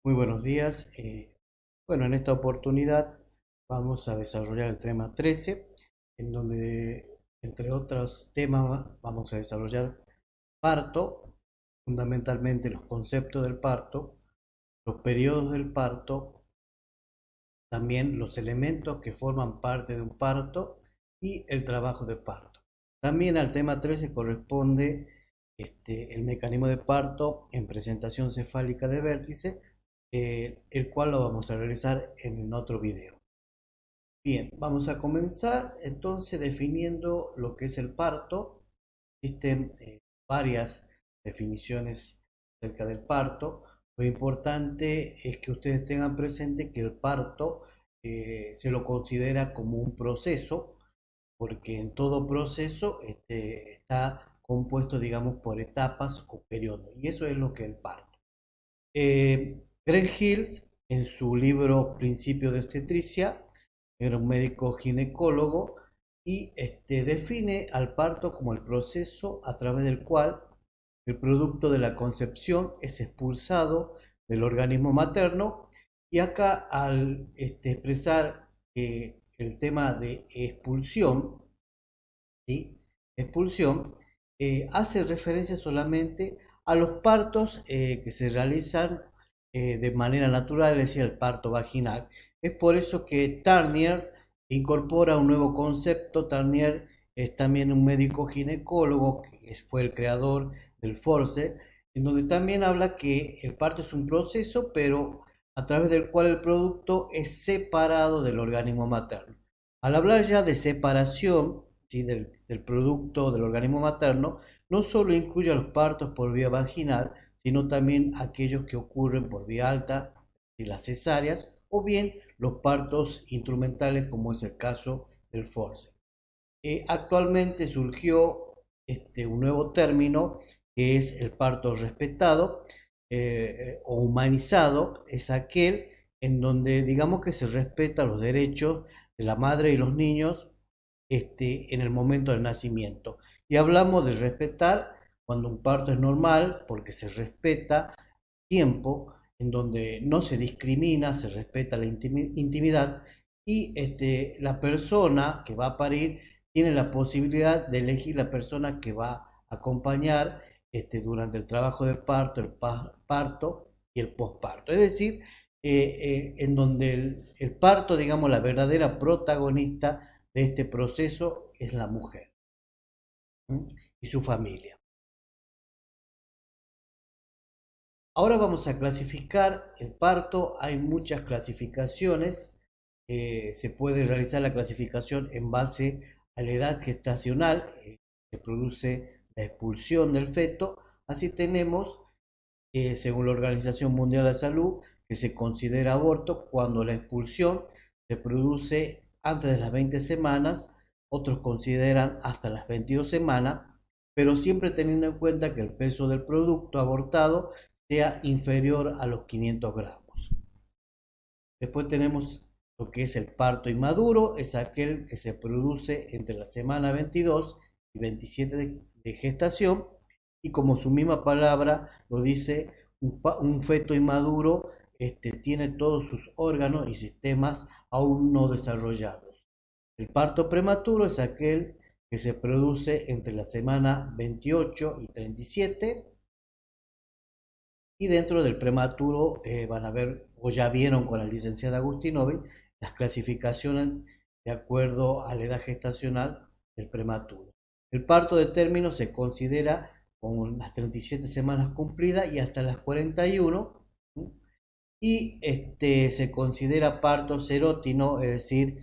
Muy buenos días. Bueno, en esta oportunidad vamos a desarrollar el tema 13, en donde, entre otros temas, vamos a desarrollar parto, fundamentalmente los conceptos del parto, los periodos del parto, también los elementos que forman parte de un parto y el trabajo de parto. También al tema 13 corresponde el mecanismo de parto en presentación cefálica de vértice, el cual lo vamos a realizar en otro video. Bien, vamos a comenzar entonces definiendo lo que es el parto. Existen varias definiciones acerca del parto. Lo importante es que ustedes tengan presente que el parto se lo considera como un proceso, porque en todo proceso está compuesto, digamos, por etapas o periodos, y eso es lo que es el parto. Greg Hills, en su libro Principio de Obstetricia, era un médico ginecólogo y define al parto como el proceso a través del cual el producto de la concepción es expulsado del organismo materno. Y acá, al expresar el tema de expulsión, ¿sí? Expulsión, hace referencia solamente a los partos que se realizan de manera natural, es decir, el parto vaginal. Es por eso que Tarnier incorpora un nuevo concepto. Tarnier es también un médico ginecólogo, que fue el creador del force, en donde también habla que el parto es un proceso, pero a través del cual el producto es separado del organismo materno. Al hablar ya de separación, ¿sí?, del producto del organismo materno, no solo incluye a los partos por vía vaginal, sino también aquellos que ocurren por vía alta, y las cesáreas, o bien los partos instrumentales, como es el caso del forceps. Actualmente surgió un nuevo término, que es el parto respetado o humanizado. Es aquel en donde digamos que se respeta los derechos de la madre y los niños en el momento del nacimiento. Y hablamos de respetar cuando un parto es normal, porque se respeta tiempo, en donde no se discrimina, se respeta la intimidad, y la persona que va a parir tiene la posibilidad de elegir la persona que va a acompañar durante el trabajo del parto, el parto y el posparto. Es decir, en donde el parto, digamos, la verdadera protagonista de este proceso es la mujer, ¿m?, y su familia. Ahora vamos a clasificar el parto. Hay muchas clasificaciones. Se puede realizar la clasificación en base a la edad gestacional. Se produce la expulsión del feto. Así tenemos, según la Organización Mundial de la Salud, que se considera aborto cuando la expulsión se produce antes de las 20 semanas. Otros consideran hasta las 22 semanas, pero siempre teniendo en cuenta que el peso del producto abortado sea inferior a los 500 gramos. Después tenemos lo que es el parto inmaduro. Es aquel que se produce entre la semana 22 y 27 de gestación, y como su misma palabra lo dice, un feto inmaduro tiene todos sus órganos y sistemas aún no desarrollados. El parto prematuro es aquel que se produce entre la semana 28 y 37. Y dentro del prematuro van a ver, o ya vieron con la licenciada Agustinovi, las clasificaciones de acuerdo a la edad gestacional del prematuro. El parto de término se considera con las 37 semanas cumplidas y hasta las 41. Y se considera parto serótino, es decir,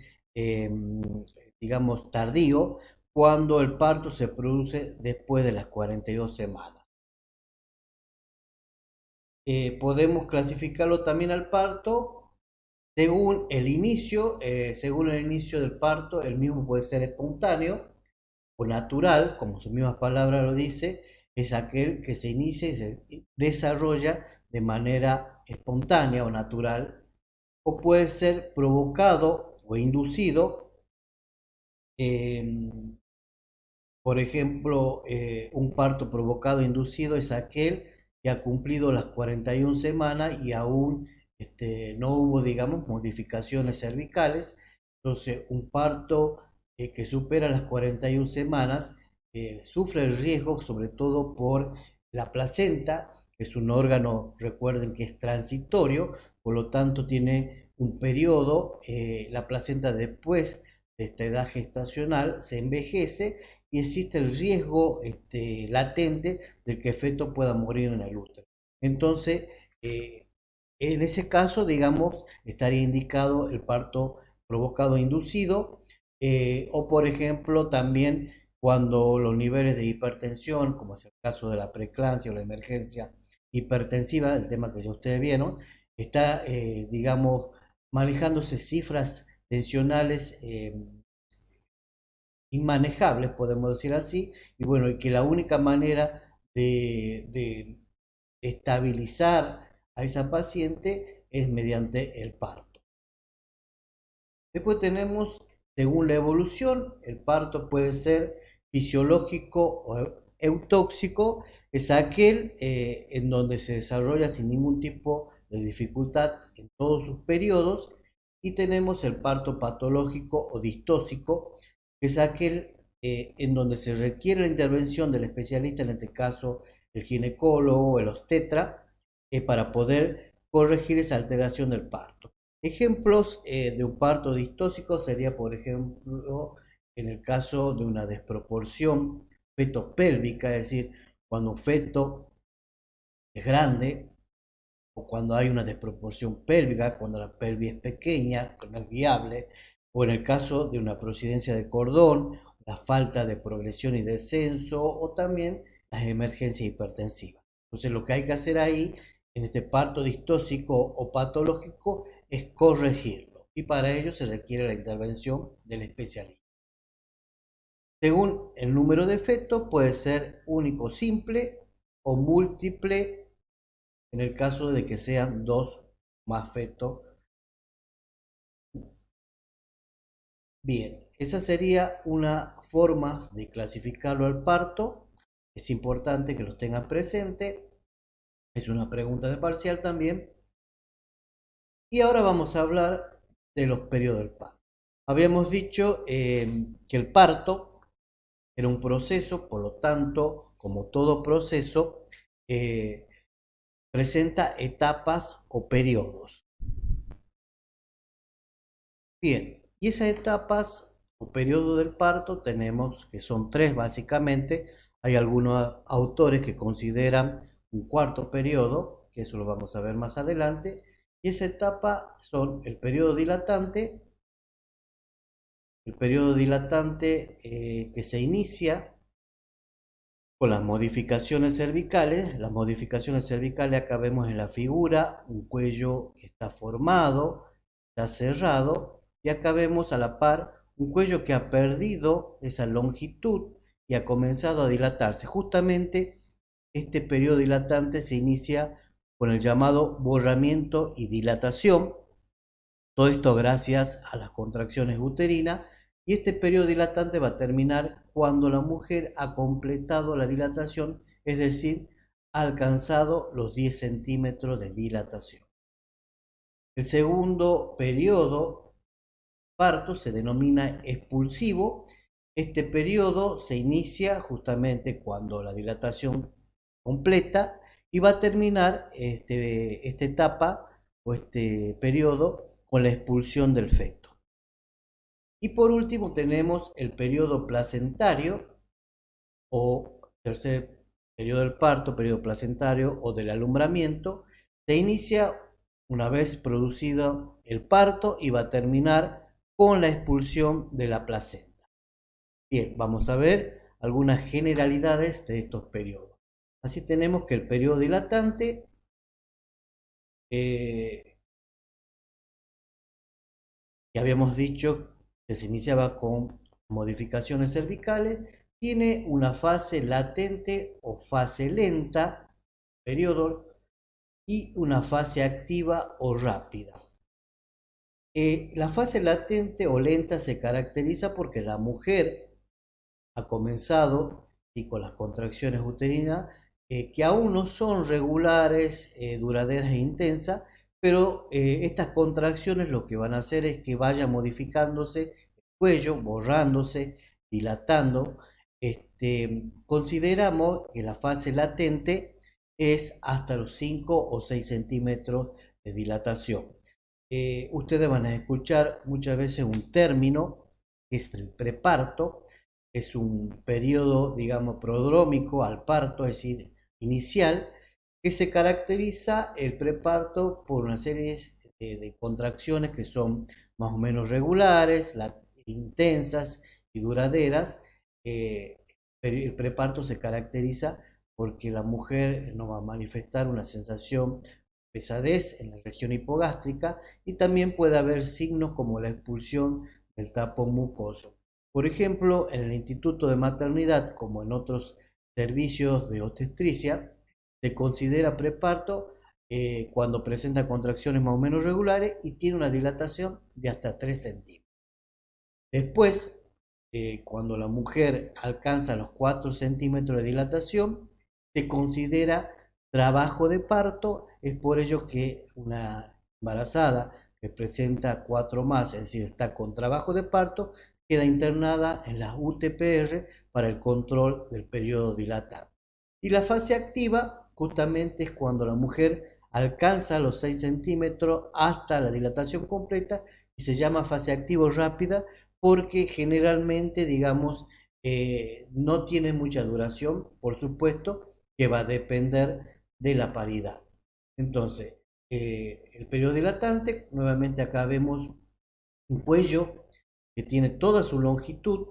digamos tardío, cuando el parto se produce después de las 42 semanas. Podemos clasificarlo también al parto según el inicio del parto. El mismo puede ser espontáneo o natural, como su misma palabra lo dice. Es aquel que se inicia y se desarrolla de manera espontánea o natural, o puede ser provocado o inducido. Por ejemplo, un parto provocado e inducido es aquel que ha cumplido las 41 semanas y aún no hubo, digamos, modificaciones cervicales. Entonces, un parto que supera las 41 semanas sufre el riesgo, sobre todo por la placenta, que es un órgano, recuerden que es transitorio, por lo tanto tiene un periodo, la placenta después de esta edad gestacional se envejece y existe el riesgo latente de que el feto pueda morir en el útero. Entonces, en ese caso, digamos, estaría indicado el parto provocado e inducido, o por ejemplo, también cuando los niveles de hipertensión, como es el caso de la preeclampsia o la emergencia hipertensiva, el tema que ya ustedes vieron, está, digamos, manejándose cifras tensionales inmanejables, podemos decir así, y bueno, y que la única manera de estabilizar a esa paciente es mediante el parto. Después tenemos, según la evolución, el parto puede ser fisiológico o eutóxico, es aquel en donde se desarrolla sin ningún tipo de dificultad en todos sus periodos, y tenemos el parto patológico o distóxico, que es aquel en donde se requiere la intervención del especialista, en este caso el ginecólogo o el obstetra, para poder corregir esa alteración del parto. Ejemplos de un parto distóxico sería, por ejemplo, en el caso de una desproporción feto-pélvica, es decir, cuando un feto es grande o cuando hay una desproporción pélvica, cuando la pelvis es pequeña, no es viable, o en el caso de una prosidencia de cordón, la falta de progresión y descenso, o también las emergencias hipertensivas. Entonces, lo que hay que hacer ahí, en este parto distóxico o patológico, es corregirlo, y para ello se requiere la intervención del especialista. Según el número de fetos, puede ser único simple o múltiple en el caso de que sean dos más fetos. Bien, esa sería una forma de clasificarlo al parto. Es importante que los tengan presente. Es una pregunta de parcial también. Y ahora vamos a hablar de los periodos del parto. Habíamos dicho que el parto era un proceso, por lo tanto, como todo proceso, presenta etapas o periodos. Bien, y esas etapas o periodo del parto tenemos que son tres básicamente. Hay algunos autores que consideran un cuarto periodo, que eso lo vamos a ver más adelante. Y esa etapa son el periodo dilatante que se inicia con las modificaciones cervicales. Las modificaciones cervicales acá vemos en la figura un cuello que está formado, está cerrado, y acá vemos a la par un cuello que ha perdido esa longitud y ha comenzado a dilatarse. Justamente este periodo dilatante se inicia con el llamado borramiento y dilatación. Todo esto gracias a las contracciones uterinas, y este periodo dilatante va a terminar cuando la mujer ha completado la dilatación, es decir, ha alcanzado los 10 centímetros de dilatación. El segundo periodo parto se denomina expulsivo. Este periodo se inicia justamente cuando la dilatación completa, y va a terminar esta etapa o este periodo con la expulsión del feto. Y por último tenemos el periodo placentario o tercer periodo del parto, periodo placentario o del alumbramiento. Se inicia una vez producido el parto y va a terminar con la expulsión de la placenta. Bien, vamos a ver algunas generalidades de estos periodos. Así tenemos que el periodo dilatante que habíamos dicho que se iniciaba con modificaciones cervicales, tiene una fase latente o fase lenta, periodo, y una fase activa o rápida. La fase latente o lenta se caracteriza porque la mujer ha comenzado, y con las contracciones uterinas, que aún no son regulares, duraderas e intensas, pero estas contracciones lo que van a hacer es que vaya modificándose el cuello, borrándose, dilatando. Consideramos que la fase latente es hasta los 5 o 6 centímetros de dilatación. Ustedes van a escuchar muchas veces un término que es el preparto, es un periodo, digamos, prodrómico al parto, es decir, inicial, que se caracteriza el preparto por una serie de contracciones que son más o menos regulares, intensas y duraderas. El preparto se caracteriza porque la mujer no va a manifestar una sensación de pesadez en la región hipogástrica y también puede haber signos como la expulsión del tapón mucoso. Por ejemplo, en el Instituto de Maternidad, como en otros servicios de obstetricia, se considera preparto cuando presenta contracciones más o menos regulares y tiene una dilatación de hasta 3 centímetros. Después, cuando la mujer alcanza los 4 centímetros de dilatación, se considera trabajo de parto. Es por ello que una embarazada que presenta 4 más, es decir, está con trabajo de parto, queda internada en la UTPR para el control del periodo dilatado. Y la fase activa justamente es cuando la mujer alcanza los 6 centímetros hasta la dilatación completa y se llama fase activa rápida porque generalmente, digamos, no tiene mucha duración, por supuesto, que va a depender de la paridad. Entonces, el periodo dilatante, nuevamente acá vemos un cuello que tiene toda su longitud.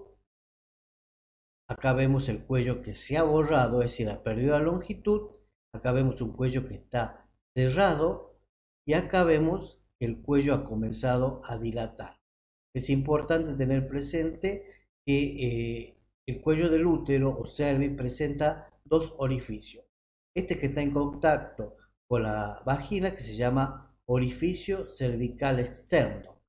Acá vemos el cuello que se ha borrado, es decir, ha perdido la longitud. Acá vemos un cuello que está cerrado y acá vemos que el cuello ha comenzado a dilatar. Es importante tener presente que el cuello del útero o cervix presenta dos orificios. Este que está en contacto con la vagina, que se llama orificio cervical externo,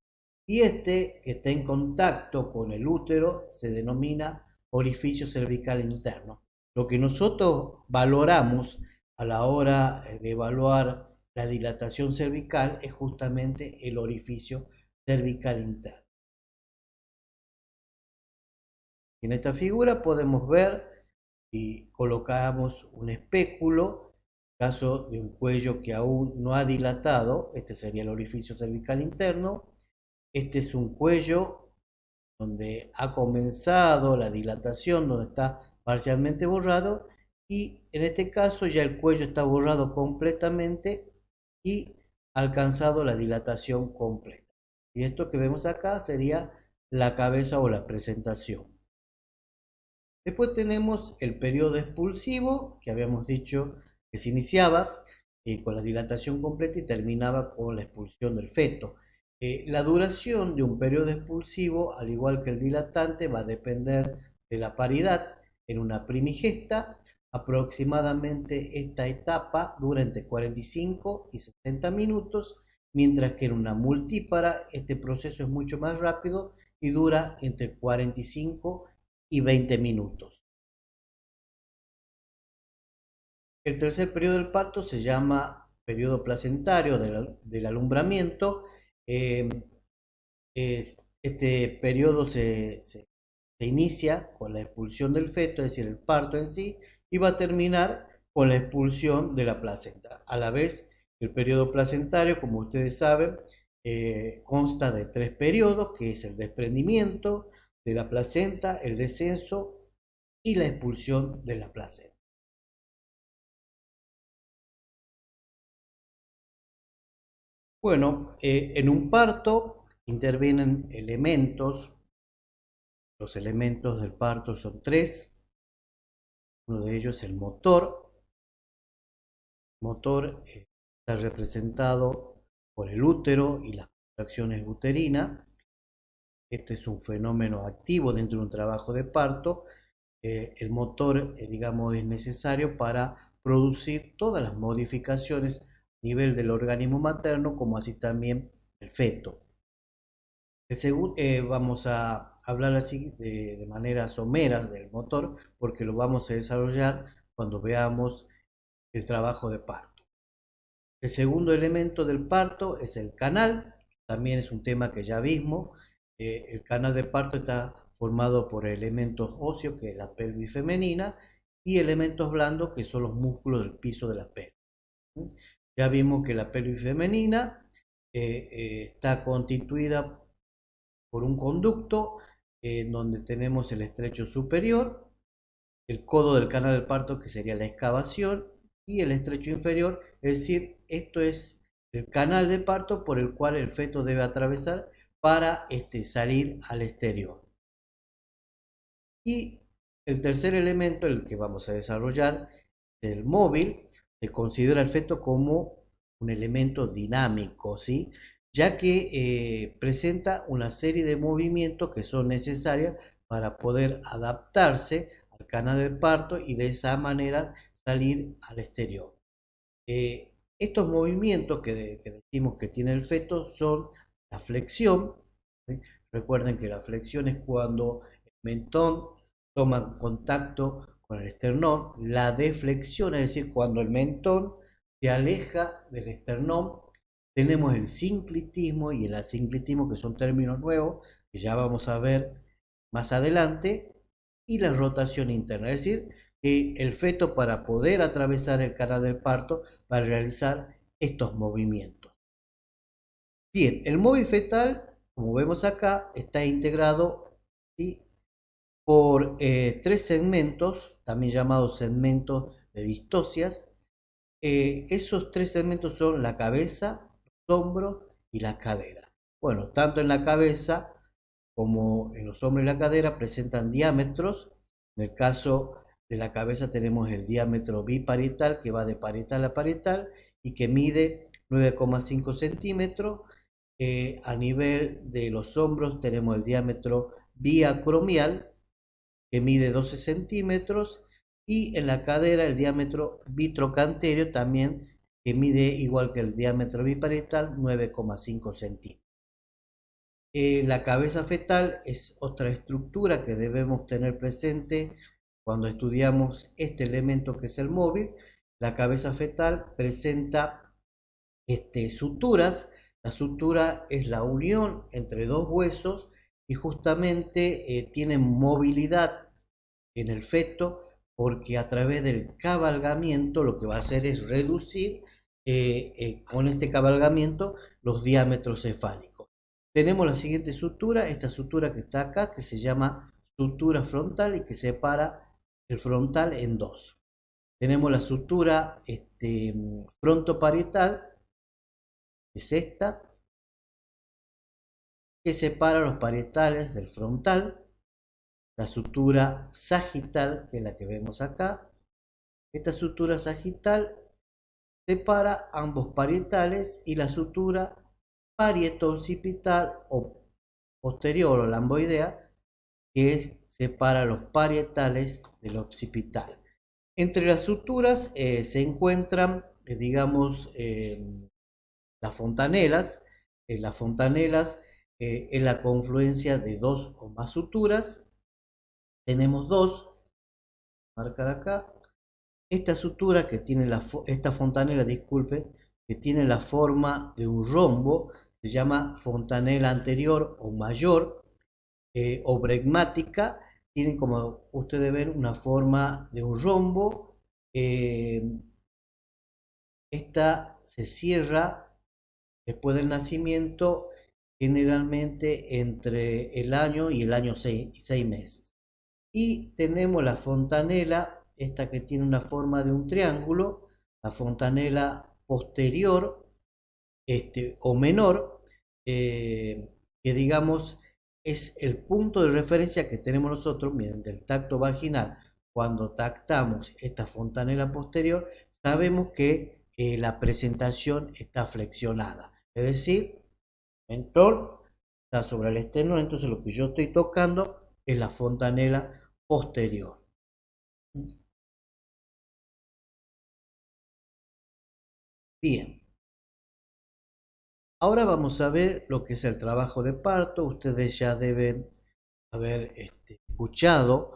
y este que está en contacto con el útero se denomina orificio cervical interno. Lo que nosotros valoramos a la hora de evaluar la dilatación cervical es justamente el orificio cervical interno. En esta figura podemos ver si colocamos un espéculo, en caso de un cuello que aún no ha dilatado, este sería el orificio cervical interno. Este es un cuello donde ha comenzado la dilatación, donde está parcialmente borrado, y en este caso ya el cuello está borrado completamente y ha alcanzado la dilatación completa. Y esto que vemos acá sería la cabeza o la presentación. Después tenemos el periodo expulsivo, que habíamos dicho que se iniciaba con la dilatación completa y terminaba con la expulsión del feto. La duración de un periodo expulsivo, al igual que el dilatante, va a depender de la paridad. En una primigesta, aproximadamente esta etapa dura entre 45 y 60 minutos, mientras que en una multípara este proceso es mucho más rápido y dura entre 45 y 20 minutos. El tercer periodo del parto se llama periodo placentario del alumbramiento. Eh, este periodo se inicia con la expulsión del feto, es decir, el parto en sí, y va a terminar con la expulsión de la placenta. A la vez, el periodo placentario, como ustedes saben, consta de 3 periodos, que es el desprendimiento de la placenta, el descenso y la expulsión de la placenta. Bueno, en un parto intervienen elementos. Los elementos del parto son 3. Uno de ellos es el motor. El motor está representado por el útero y las contracciones uterinas. Este es un fenómeno activo dentro de un trabajo de parto. El motor, digamos, es necesario para producir todas las modificaciones a nivel del organismo materno, como así también el feto. Vamos a hablar así de manera somera del motor, porque lo vamos a desarrollar cuando veamos el trabajo de parto. El segundo elemento del parto es el canal, también es un tema que ya vimos. El canal de parto está formado por elementos óseos, que es la pelvis femenina, y elementos blandos, que son los músculos del piso de la pelvis. Ya vimos que la pelvis femenina está constituida por un conducto en donde tenemos el estrecho superior, el codo del canal del parto, que sería la excavación, y el estrecho inferior, es decir, esto es el canal de parto por el cual el feto debe atravesar para salir al exterior. Y el tercer elemento, el que vamos a desarrollar, el móvil. Se considera el feto como un elemento dinámico, ¿sí? Ya que presenta una serie de movimientos que son necesarios para poder adaptarse al canal de parto y de esa manera salir al exterior. Estos movimientos que decimos que tiene el feto son la flexión, ¿sí? Recuerden que la flexión es cuando el mentón toma contacto con el esternón. La deflexión, es decir, cuando el mentón se aleja del esternón. Tenemos el sinclitismo y el asinclitismo, que son términos nuevos que ya vamos a ver más adelante, y la rotación interna, es decir, que el feto, para poder atravesar el canal del parto, va a realizar estos movimientos. Bien, el móvil fetal, como vemos acá, está integrado, ¿sí?, por tres segmentos, también llamados segmentos de distocias. Esos tres segmentos son la cabeza, los hombros y la cadera. Bueno, tanto en la cabeza como en los hombros y la cadera presentan diámetros. En el caso de la cabeza tenemos el diámetro biparietal, que va de parietal a parietal y que mide 9,5 centímetros. A nivel de los hombros tenemos el diámetro biacromial, que mide 12 centímetros, y en la cadera el diámetro bitrocanterio también, que mide igual que el diámetro biparietal, 9,5 centímetros. La cabeza fetal es otra estructura que debemos tener presente cuando estudiamos este elemento que es el móvil. La cabeza fetal presenta suturas. La sutura es la unión entre dos huesos y justamente tiene movilidad en el feto, porque a través del cabalgamiento lo que va a hacer es reducir con este cabalgamiento los diámetros cefálicos. Tenemos la siguiente sutura, esta sutura que está acá, que se llama sutura frontal y que separa el frontal en dos. Tenemos la sutura frontoparietal, que es esta, que separa los parietales del frontal. La sutura sagital, que es la que vemos acá. Esta sutura sagital separa ambos parietales, y la sutura parieto-occipital o posterior o lamboidea, que separa los parietales del occipital. Entre las suturas se encuentran, digamos, las fontanelas. Las fontanelas es la confluencia de dos o más suturas. Tenemos dos, marcar acá. Esta sutura que tiene esta fontanela, disculpe, que tiene la forma de un rombo, se llama fontanela anterior o mayor, o bregmática. Tienen, como ustedes ven, una forma de un rombo. Esta se cierra después del nacimiento, generalmente entre el año y el año 6 meses. Y tenemos la fontanela, esta que tiene una forma de un triángulo, la fontanela posterior o menor, que digamos es el punto de referencia que tenemos nosotros mediante el tacto vaginal. Cuando tactamos esta fontanela posterior, sabemos que la presentación está flexionada, es decir, el mentón está sobre el esternón, entonces lo que yo estoy tocando es la fontanela posterior. Bien, ahora vamos a ver lo que es el trabajo de parto. Ustedes ya deben haber escuchado,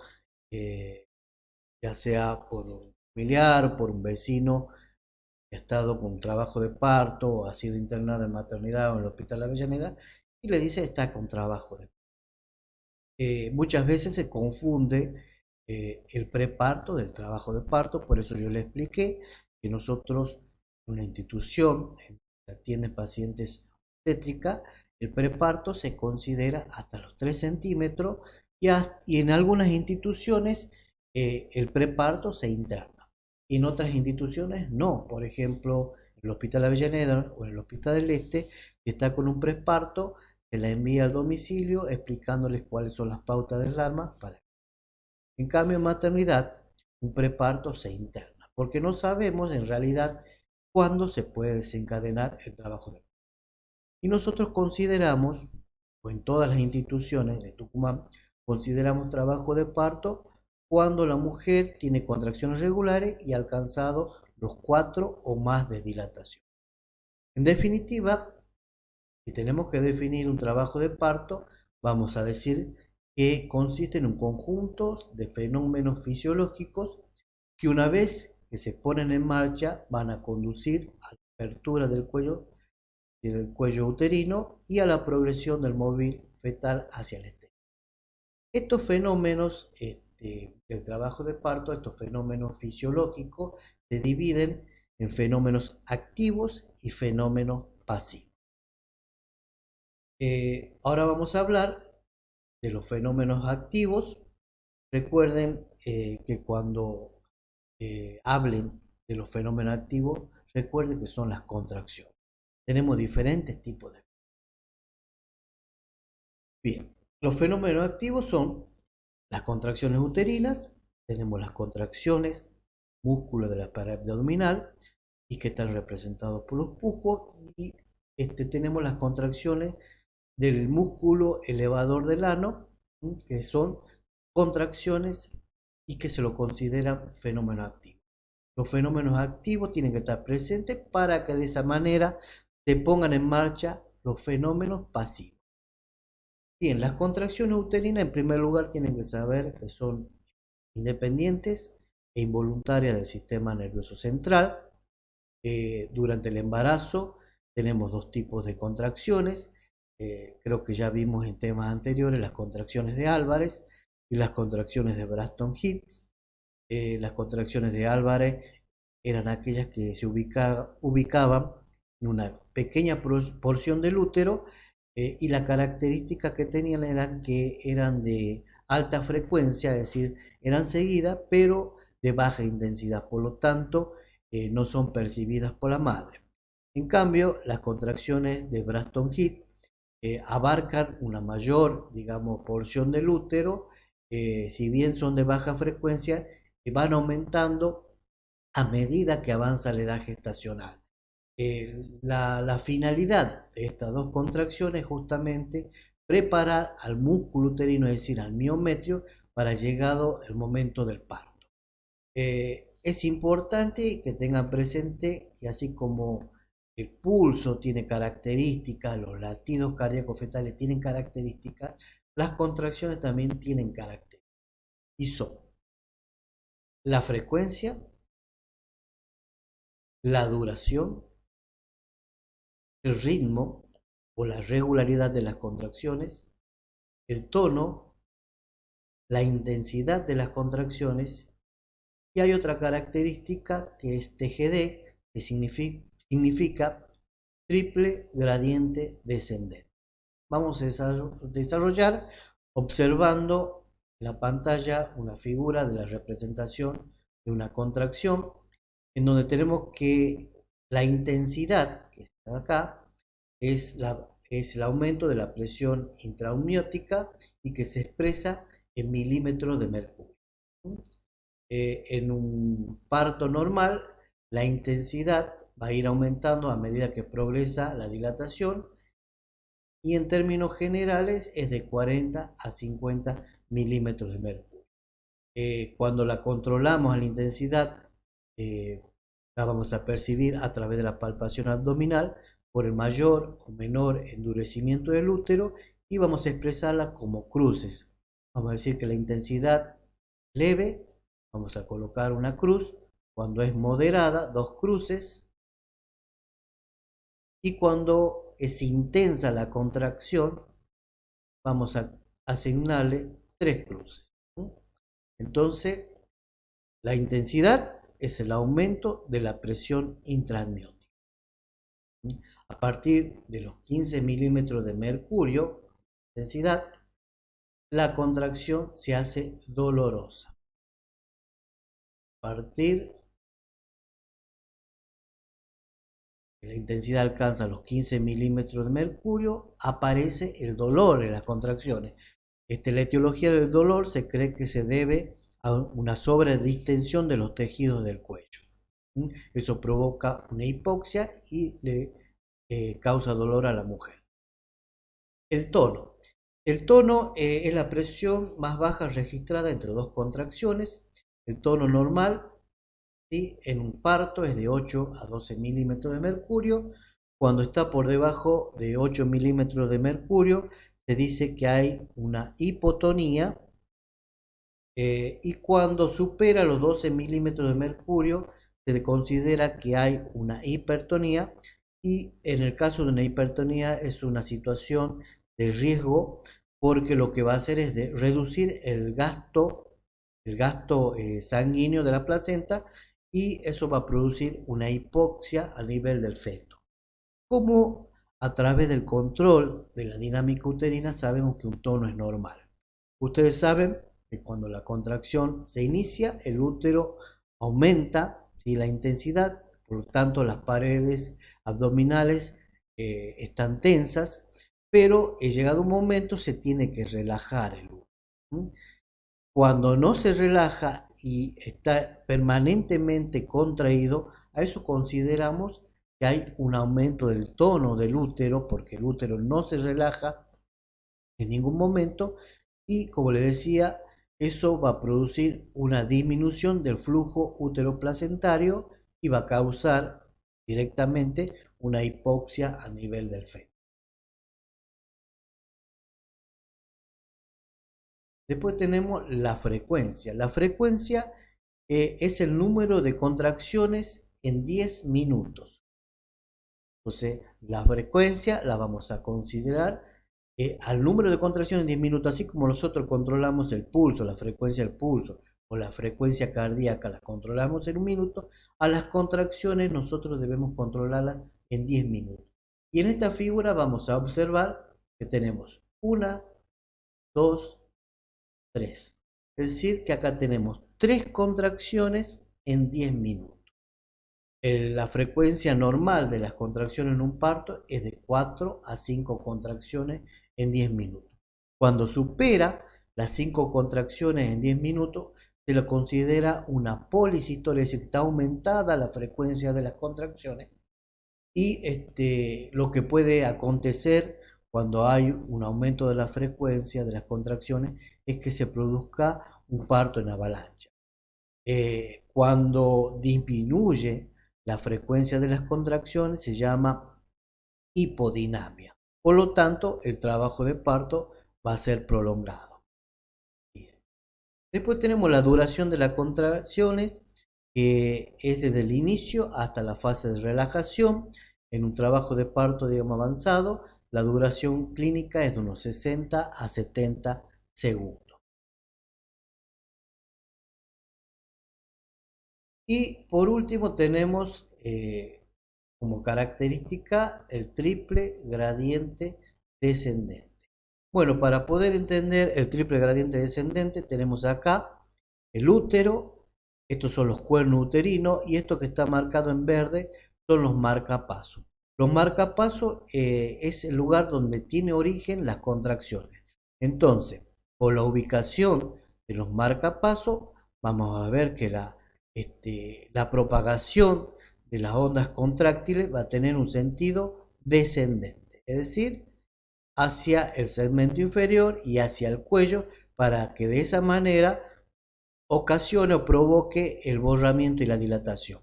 ya sea por familiar, por un vecino que ha estado con trabajo de parto o ha sido internado en maternidad o en el Hospital de Avellaneda y le dice está con trabajo de parto. Muchas veces se confunde el preparto del trabajo de parto, por eso yo le expliqué que nosotros, una institución que atiende pacientes obstétricas, el preparto se considera hasta los 3 centímetros y en algunas instituciones el preparto se interna. Y en otras instituciones no. Por ejemplo, en el Hospital Avellaneda o en el Hospital del Este, si está con un preparto, se la envía al domicilio explicándoles cuáles son las pautas del alarma. En cambio, en maternidad, un preparto se interna, porque no sabemos en realidad cuándo se puede desencadenar el trabajo de parto. Y nosotros consideramos, o en todas las instituciones de Tucumán, consideramos trabajo de parto cuando la mujer tiene contracciones regulares y ha alcanzado los 4 o más de dilatación. En definitiva, si tenemos que definir un trabajo de parto, vamos a decir que consiste en un conjunto de fenómenos fisiológicos que una vez que se ponen en marcha van a conducir a la apertura del cuello uterino y a la progresión del móvil fetal hacia el exterior. Estos fenómenos del trabajo de parto, estos fenómenos fisiológicos, se dividen en fenómenos activos y fenómenos pasivos. Ahora vamos a hablar de los fenómenos activos. Recuerden que cuando hablen de los fenómenos activos, recuerden que son las contracciones. Tenemos diferentes tipos de. Bien, los fenómenos activos son las contracciones uterinas, tenemos las contracciones músculos de la pared abdominal y que están representados por los pujos, y tenemos las contracciones del músculo elevador del ano, que son contracciones y que se lo consideran fenómenos activos. Los fenómenos activos tienen que estar presentes para que de esa manera se pongan en marcha los fenómenos pasivos. Bien, las contracciones uterinas en primer lugar tienen que saber que son independientes e involuntarias del sistema nervioso central. Durante el embarazo tenemos dos tipos de contracciones. Creo que ya vimos en temas anteriores las contracciones de Álvarez y las contracciones de Braxton Hicks. Las contracciones de Álvarez eran aquellas que se ubicaban en una pequeña porción del útero, y la característica que tenían eran que eran de alta frecuencia, es decir, eran seguidas pero de baja intensidad, por lo tanto no son percibidas por la madre. En cambio, las contracciones de Braxton Hicks abarcan una mayor, digamos, porción del útero, si bien son de baja frecuencia, van aumentando a medida que avanza la edad gestacional. La finalidad de estas dos contracciones es justamente preparar al músculo uterino, es decir, al miometrio, para llegado el momento del parto. Es importante que tengan presente que así como el pulso tiene características, los latidos cardíacos fetales tienen características, las contracciones también tienen características. Y son la frecuencia, la duración, el ritmo o la regularidad de las contracciones, el tono, la intensidad de las contracciones, y hay otra característica que es TGD, que significa triple gradiente descendente. Vamos a desarrollar observando en la pantalla una figura de la representación de una contracción en donde tenemos que la intensidad que está acá es el aumento de la presión intraamniótica y que se expresa en milímetros de mercurio. En un parto normal, la intensidad va a ir aumentando a medida que progresa la dilatación y en términos generales es de 40 a 50 milímetros de mercurio. Cuando la controlamos a la intensidad, la vamos a percibir a través de la palpación abdominal por el mayor o menor endurecimiento del útero y vamos a expresarla como cruces. Vamos a decir que la intensidad leve, vamos a colocar una cruz, Cuando es moderada, 2 cruces. Y cuando es intensa la contracción, vamos a asignarle 3 cruces. Entonces, la intensidad es el aumento de la presión intraamniótica. A partir de los 15 milímetros de mercurio, intensidad, la contracción se hace dolorosa. A partir de la intensidad alcanza los 15 milímetros de mercurio, aparece el dolor en las contracciones. La etiología del dolor se cree que se debe a una sobredistensión de los tejidos del cuello. Eso provoca una hipoxia y le causa dolor a la mujer. El tono. El tono es la presión más baja registrada entre dos contracciones. El tono normal, ¿sí?, en un parto es de 8 a 12 milímetros de mercurio. Cuando está por debajo de 8 milímetros de mercurio, se dice que hay una hipotonía. Y cuando supera los 12 milímetros de mercurio, se le considera que hay una hipertonía. Y en el caso de una hipertonía es una situación de riesgo, porque lo que va a hacer es de reducir el gasto sanguíneo de la placenta, y eso va a producir una hipoxia a nivel del feto. Como a través del control de la dinámica uterina sabemos que un tono es normal. Ustedes saben que cuando la contracción se inicia, el útero aumenta, ¿sí?, la intensidad, por lo tanto las paredes abdominales están tensas, pero llegado un momento se tiene que relajar el útero. Cuando no se relaja y está permanentemente contraído, a eso consideramos que hay un aumento del tono del útero, porque el útero no se relaja en ningún momento, y como les decía, eso va a producir una disminución del flujo uteroplacentario y va a causar directamente una hipoxia a nivel del feto. Después tenemos la frecuencia. La frecuencia es el número de contracciones en 10 minutos. Entonces, la frecuencia la vamos a considerar al número de contracciones en 10 minutos, así como nosotros controlamos el pulso, la frecuencia del pulso o la frecuencia cardíaca la controlamos en un minuto. A las contracciones nosotros debemos controlarlas en 10 minutos. Y en esta figura vamos a observar que tenemos 1, 2, 3. Es decir, que acá tenemos 3 contracciones en 10 minutos. La frecuencia normal de las contracciones en un parto es de 4 a 5 contracciones en 10 minutos. Cuando supera las 5 contracciones en 10 minutos, se lo considera una policistolia, es decir, está aumentada la frecuencia de las contracciones. Y lo que puede acontecer cuando hay un aumento de la frecuencia de las contracciones es que se produzca un parto en avalancha. Cuando disminuye la frecuencia de las contracciones se llama hipodinamia. Por lo tanto, el trabajo de parto va a ser prolongado. Bien. Después tenemos la duración de las contracciones, que es desde el inicio hasta la fase de relajación. En un trabajo de parto, digamos, avanzado, la duración clínica es de unos 60 a 70 segundos. Y por último tenemos como característica el triple gradiente descendente. Bueno, para poder entender el triple gradiente descendente tenemos acá el útero, estos son los cuernos uterinos, y esto que está marcado en verde son los marcapasos. Los marcapasos es el lugar donde tiene origen las contracciones. Entonces, por la ubicación de los marcapasos, vamos a ver que la propagación de las ondas contráctiles va a tener un sentido descendente, es decir, hacia el segmento inferior y hacia el cuello, para que de esa manera ocasione o provoque el borramiento y la dilatación.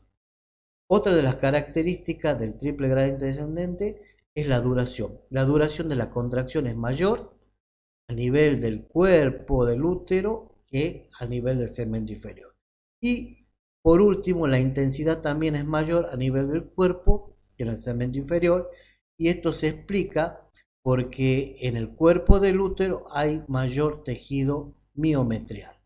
Otra de las características del triple gradiente descendente es la duración. La duración de la contracción es mayor a nivel del cuerpo del útero que a nivel del segmento inferior. Y Por último, la intensidad también es mayor a nivel del cuerpo que en el segmento inferior, y esto se explica porque en el cuerpo del útero hay mayor tejido miometrial.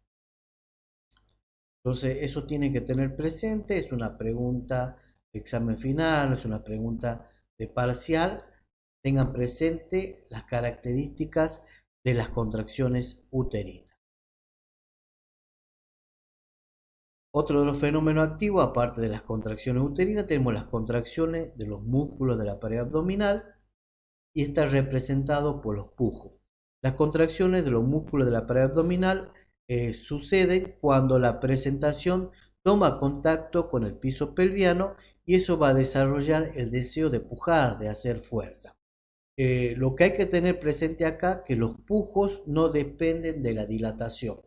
Entonces, eso tiene que tener presente, es una pregunta de examen final, es una pregunta de parcial. Tengan presente las características de las contracciones uterinas. Otro de los fenómenos activos, aparte de las contracciones uterinas, tenemos las contracciones de los músculos de la pared abdominal y está representado por los pujos. Las contracciones de los músculos de la pared abdominal suceden cuando la presentación toma contacto con el piso pelviano y eso va a desarrollar el deseo de pujar, de hacer fuerza. Lo que hay que tener presente acá que los pujos no dependen de la dilatación.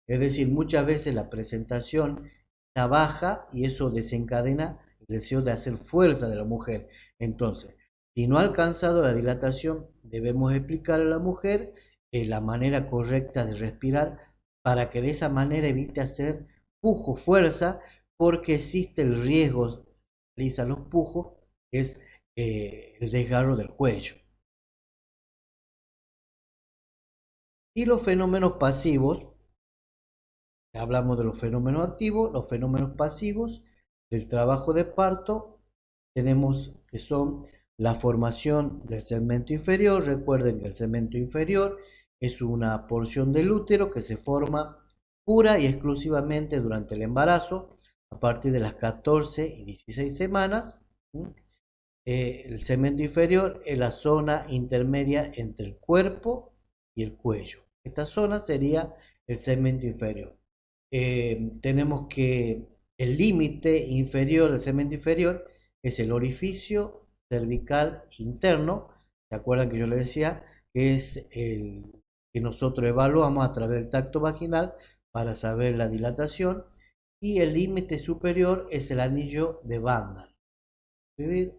Es decir, muchas veces la presentación está baja y eso desencadena el deseo de hacer fuerza de la mujer. Entonces, si no ha alcanzado la dilatación, debemos explicar a la mujer la manera correcta de respirar para que de esa manera evite hacer pujo, fuerza, porque existe el riesgo, si realizan los pujos, es el desgarro del cuello. Y los fenómenos pasivos, hablamos de los fenómenos activos, los fenómenos pasivos del trabajo de parto, tenemos que son la formación del segmento inferior. Recuerden que el segmento inferior es una porción del útero que se forma pura y exclusivamente durante el embarazo, a partir de las 14 y 16 semanas. El segmento inferior es la zona intermedia entre el cuerpo y el cuello. Esta zona sería el segmento inferior. Tenemos que el límite inferior del segmento inferior es el orificio cervical interno. ¿Se acuerdan que yo les decía que es el que nosotros evaluamos a través del tacto vaginal para saber la dilatación? Y el límite superior es el anillo de Bandar. Escribir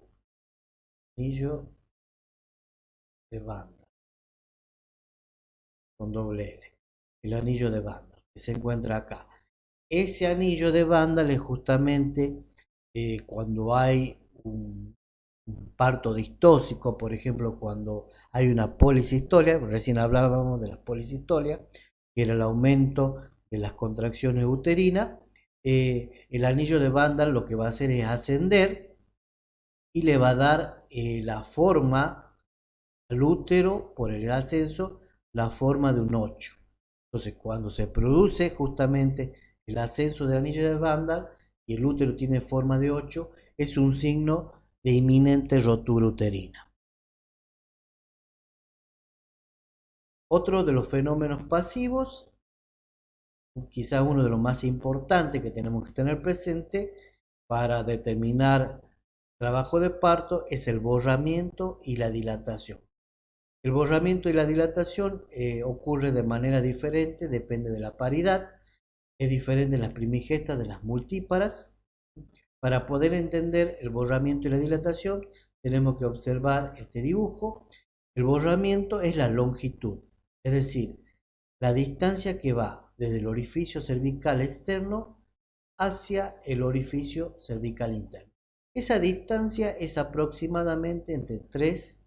anillo de Bandar con doble L. El anillo de Bandar que se encuentra acá. Ese anillo de Bandar es justamente cuando hay un parto distóxico, por ejemplo, cuando hay una policistolia, recién hablábamos de la policistolia, que era el aumento de las contracciones uterinas. El anillo de Bandar lo que va a hacer es ascender y le va a dar la forma al útero, por el ascenso, la forma de un 8. Entonces, cuando se produce justamente el ascenso del anillo de Bandar y el útero tiene forma de 8, es un signo de inminente rotura uterina. Otro de los fenómenos pasivos, quizás uno de los más importantes que tenemos que tener presente para determinar trabajo de parto, es el borramiento y la dilatación. El borramiento y la dilatación ocurre de manera diferente, depende de la paridad, es diferente en las primigestas de las multíparas. Para poder entender el borramiento y la dilatación, tenemos que observar este dibujo. El borramiento es la longitud, es decir, la distancia que va desde el orificio cervical externo hacia el orificio cervical interno. Esa distancia es aproximadamente entre 3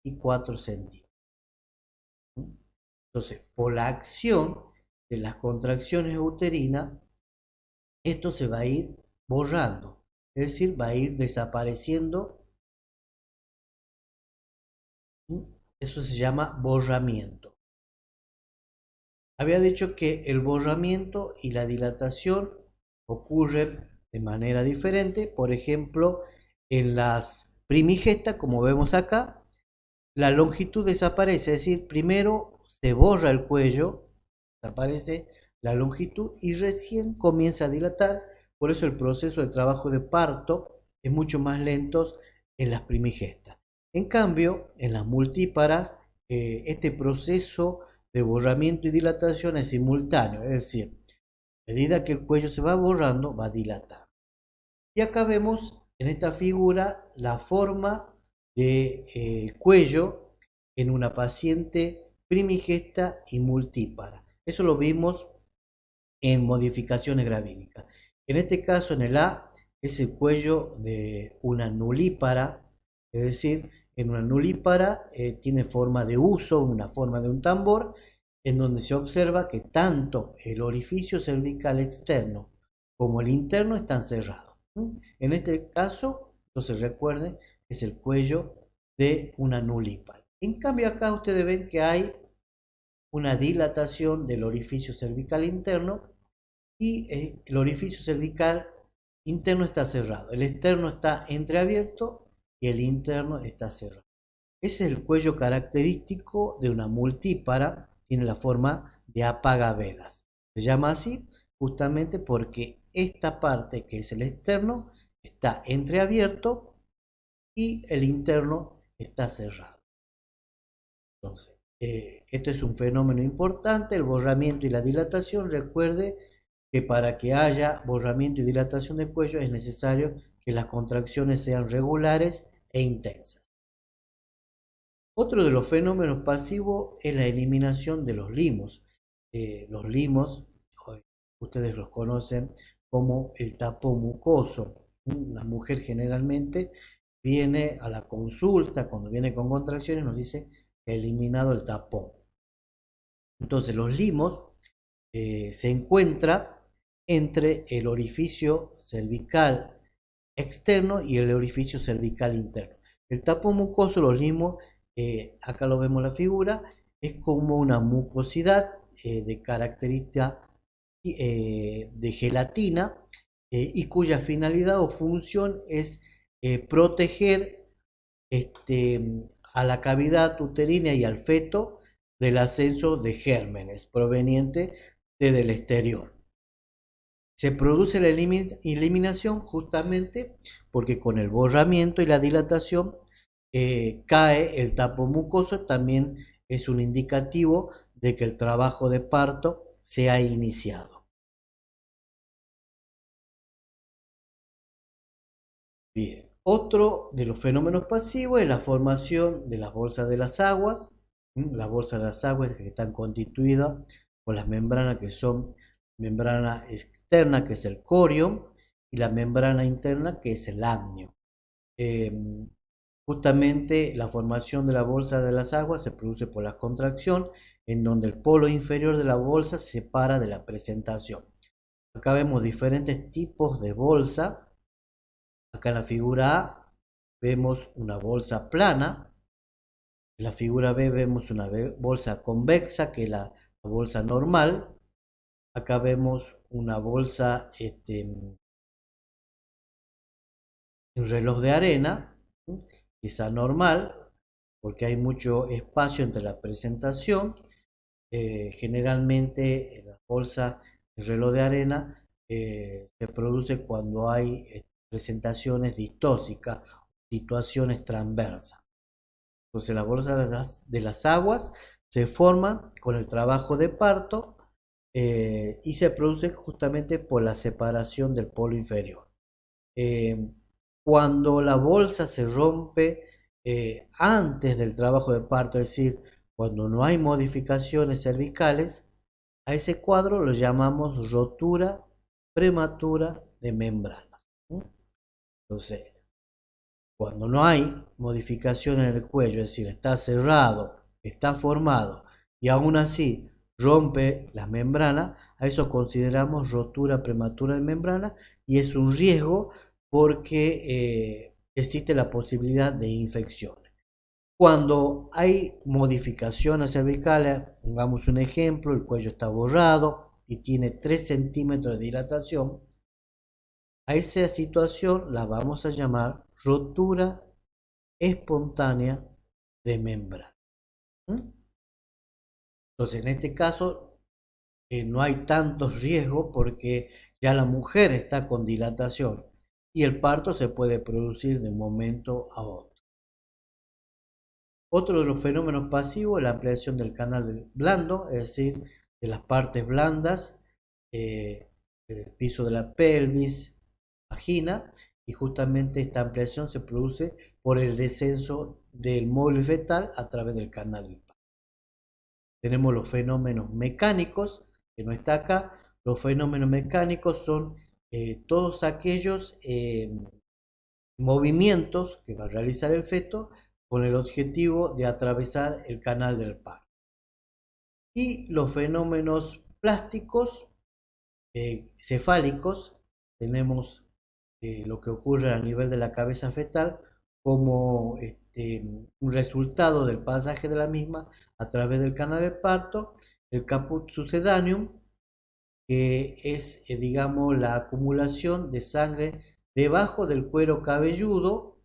y 4 centímetros. Entonces, por la acción de las contracciones uterinas, esto se va a ir borrando, es decir, va a ir desapareciendo. Eso se llama borramiento. Había dicho que el borramiento y la dilatación ocurren de manera diferente. Por ejemplo, en las primigestas, como vemos acá, la longitud desaparece, es decir, primero se borra el cuello, desaparece la longitud y recién comienza a dilatar. Por eso el proceso de trabajo de parto es mucho más lento en las primigestas. En cambio, en las multíparas, este proceso de borramiento y dilatación es simultáneo, es decir, a medida que el cuello se va borrando, va a dilatar. Y acá vemos en esta figura la forma de cuello en una paciente primigesta y multípara. Eso lo vimos en modificaciones gravídicas. En este caso, en el A, es el cuello de una nulípara, es decir, en una nulípara tiene forma de uso, una forma de un tambor, en donde se observa que tanto el orificio cervical externo como el interno están cerrados. En este caso, entonces recuerden, es el cuello de una nulípara. En cambio, acá ustedes ven que hay una dilatación del orificio cervical interno y el orificio cervical interno está cerrado. El externo está entreabierto y el interno está cerrado. Ese es el cuello característico de una multípara, tiene la forma de apagavelas. Se llama así justamente porque esta parte, que es el externo, está entreabierto y el interno está cerrado. Entonces, esto es un fenómeno importante, el borramiento y la dilatación. Recuerde que para que haya borramiento y dilatación del cuello es necesario que las contracciones sean regulares e intensas. Otro de los fenómenos pasivos es la eliminación de los limos. Los limos, ustedes los conocen como el tapón mucoso. La mujer generalmente viene a la consulta, cuando viene con contracciones, nos dice que ha eliminado el tapón. Entonces, los limos se encuentran entre el orificio cervical externo y el orificio cervical interno. El tapón mucoso, los limos, acá lo vemos en la figura, es como una mucosidad de característica de gelatina y cuya finalidad o función es proteger a la cavidad uterina y al feto del ascenso de gérmenes provenientes del exterior. Se produce la eliminación justamente porque con el borramiento y la dilatación cae el tapón mucoso, también es un indicativo de que el trabajo de parto se ha iniciado. Bien, otro de los fenómenos pasivos es la formación de las bolsas de las aguas. Las bolsas de las aguas que están constituidas por las membranas que son membrana externa, que es el corium, y la membrana interna, que es el amnio. Justamente la formación de la bolsa de las aguas se produce por la contracción, en donde el polo inferior de la bolsa se separa de la presentación. Acá vemos diferentes tipos de bolsa. Acá en la figura A vemos una bolsa plana. En la figura B vemos una bolsa convexa, que es la bolsa normal. Acá vemos una bolsa en reloj de arena, quizá normal, porque hay mucho espacio entre la presentación. Generalmente la bolsa el reloj de arena se produce cuando hay presentaciones distóxicas, situaciones transversas. Entonces las bolsas de las aguas se forman con el trabajo de parto y se produce justamente por la separación del polo inferior. Cuando la bolsa se rompe antes del trabajo de parto, es decir, cuando no hay modificaciones cervicales, a ese cuadro lo llamamos rotura prematura de membranas. Entonces, cuando no hay modificación en el cuello, es decir, está cerrado, está formado y aún así rompe las membranas, a eso consideramos rotura prematura de membrana y es un riesgo porque existe la posibilidad de infección. Cuando hay modificaciones cervicales, pongamos un ejemplo, el cuello está borrado y tiene 3 centímetros de dilatación, a esa situación la vamos a llamar rotura espontánea de membrana. Entonces, en este caso, no hay tantos riesgos porque ya la mujer está con dilatación y el parto se puede producir de un momento a otro. Otro de los fenómenos pasivos es la ampliación del canal blando, es decir, de las partes blandas, el piso de la pelvis, vagina, y justamente esta ampliación se produce por el descenso del móvil fetal a través del canal del parto. Tenemos los fenómenos mecánicos, que no está acá. Los fenómenos mecánicos son todos aquellos movimientos que va a realizar el feto con el objetivo de atravesar el canal del parto. Y los fenómenos plásticos, cefálicos, tenemos lo que ocurre a nivel de la cabeza fetal como un resultado del pasaje de la misma a través del canal del parto, el caput succedaneum, que es, digamos, la acumulación de sangre debajo del cuero cabelludo,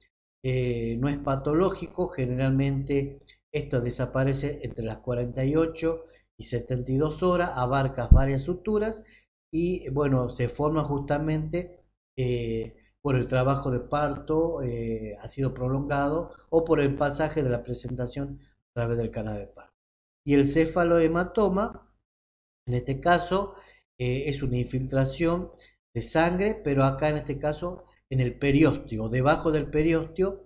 no es patológico, generalmente esto desaparece entre las 48 y 72 horas, abarca varias suturas y bueno, se forma justamente por el trabajo de parto, ha sido prolongado o por el pasaje de la presentación a través del canal de parto. Y el cefalohematoma, en este caso, es una infiltración de sangre, pero acá en este caso en el periósteo, debajo del periósteo,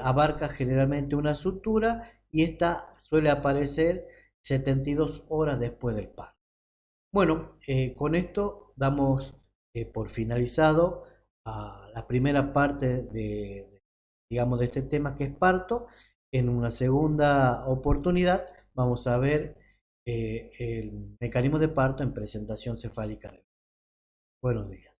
abarca generalmente una sutura y esta suele aparecer 72 horas después del parto. Bueno, con esto damos por finalizado a la primera parte digamos, de este tema que es parto. En una segunda oportunidad vamos a ver el mecanismo de parto en presentación cefálica. Buenos días.